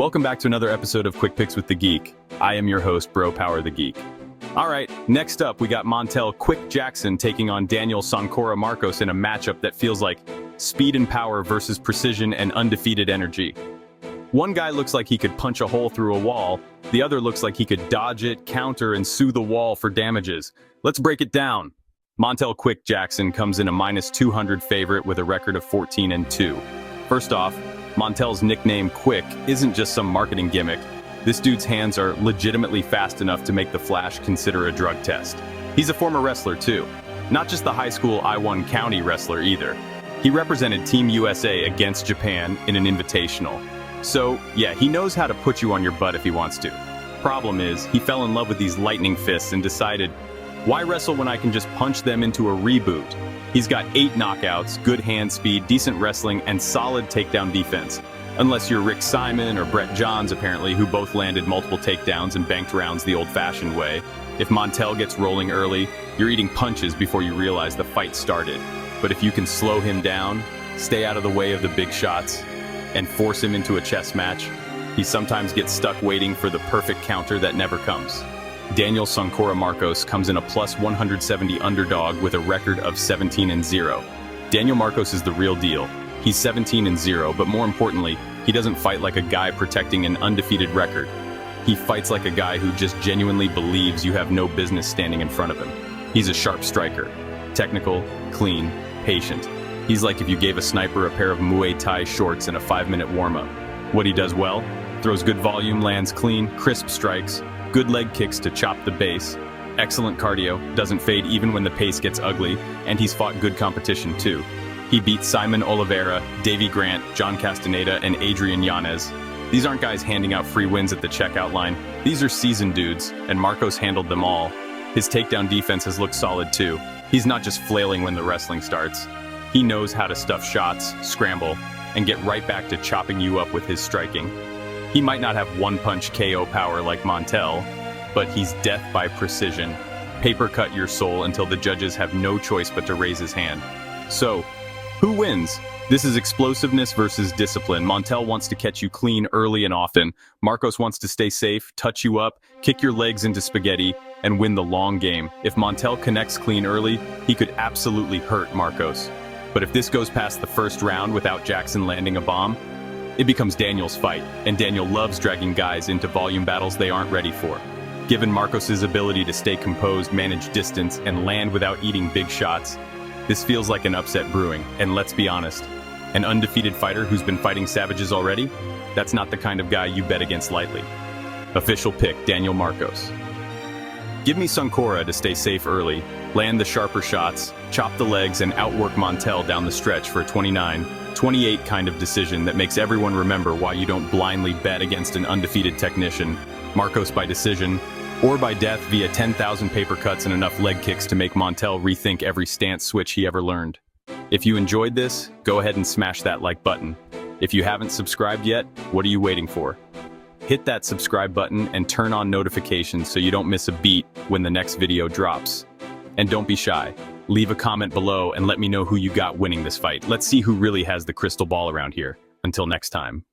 Welcome back to another episode of Quick Picks with the Geek. I am your host, Bro Power the Geek. All right, next up we got Montel Quick Jackson taking on Daniel Soncora Marcos in a matchup that feels like speed and power versus precision and undefeated energy. One guy looks like he could punch a hole through a wall, the other looks like he could dodge it, counter, and sue the wall for damages. Let's break it down. Montel Quick Jackson comes in a -200 favorite with a record of 14-2. First off, Montel's nickname Quick isn't just some marketing gimmick. This dude's hands are legitimately fast enough to make the Flash consider a drug test. He's a former wrestler too, not just the high school I-1 County wrestler either. He represented Team USA against Japan in an invitational. So, yeah, he knows how to put you on your butt if he wants to. Problem is, he fell in love with these lightning fists and decided, why wrestle when I can just punch them into a reboot? He's got 8 knockouts, good hand speed, decent wrestling, and solid takedown defense. Unless you're Rick Simon or Brett Johns, apparently, who both landed multiple takedowns and banked rounds the old-fashioned way. If Montel gets rolling early, you're eating punches before you realize the fight started. But if you can slow him down, stay out of the way of the big shots, and force him into a chess match, he sometimes gets stuck waiting for the perfect counter that never comes. Daniel Soncora Marcos comes in a +170 underdog with a record of 17-0. Daniel Marcos is the real deal. He's 17-0, but more importantly, he doesn't fight like a guy protecting an undefeated record. He fights like a guy who just genuinely believes you have no business standing in front of him. He's a sharp striker. Technical, clean, patient. He's like if you gave a sniper a pair of Muay Thai shorts and a 5-minute warm-up. What he does well? Throws good volume, lands clean, crisp strikes, good leg kicks to chop the base, excellent cardio, doesn't fade even when the pace gets ugly, and he's fought good competition too. He beat Simon Oliveira, Davey Grant, John Castaneda, and Adrian Yanez. These aren't guys handing out free wins at the checkout line. These are seasoned dudes, and Marcos handled them all. His takedown defense has looked solid too. He's not just flailing when the wrestling starts. He knows how to stuff shots, scramble, and get right back to chopping you up with his striking. He might not have one-punch KO power like Montel, but he's death by precision. Paper cut your soul until the judges have no choice but to raise his hand. So, who wins? This is explosiveness versus discipline. Montel wants to catch you clean early and often. Marcos wants to stay safe, touch you up, kick your legs into spaghetti, and win the long game. If Montel connects clean early, he could absolutely hurt Marcos. But if this goes past the first round without Jackson landing a bomb, it becomes Daniel's fight, and Daniel loves dragging guys into volume battles they aren't ready for. Given Marcos' ability to stay composed, manage distance, and land without eating big shots, this feels like an upset brewing, and let's be honest, an undefeated fighter who's been fighting savages already? That's not the kind of guy you bet against lightly. Official pick, Daniel Marcos. Give me Soncora to stay safe early, land the sharper shots, chop the legs, and outwork Montel down the stretch for a 29-28 kind of decision that makes everyone remember why you don't blindly bet against an undefeated technician. Marcos by decision, or by death via 10,000 paper cuts and enough leg kicks to make Montel rethink every stance switch he ever learned. If you enjoyed this, go ahead and smash that like button. If you haven't subscribed yet, what are you waiting for? Hit that subscribe button and turn on notifications so you don't miss a beat when the next video drops. And don't be shy. Leave a comment below and let me know who you got winning this fight. Let's see who really has the crystal ball around here. Until next time.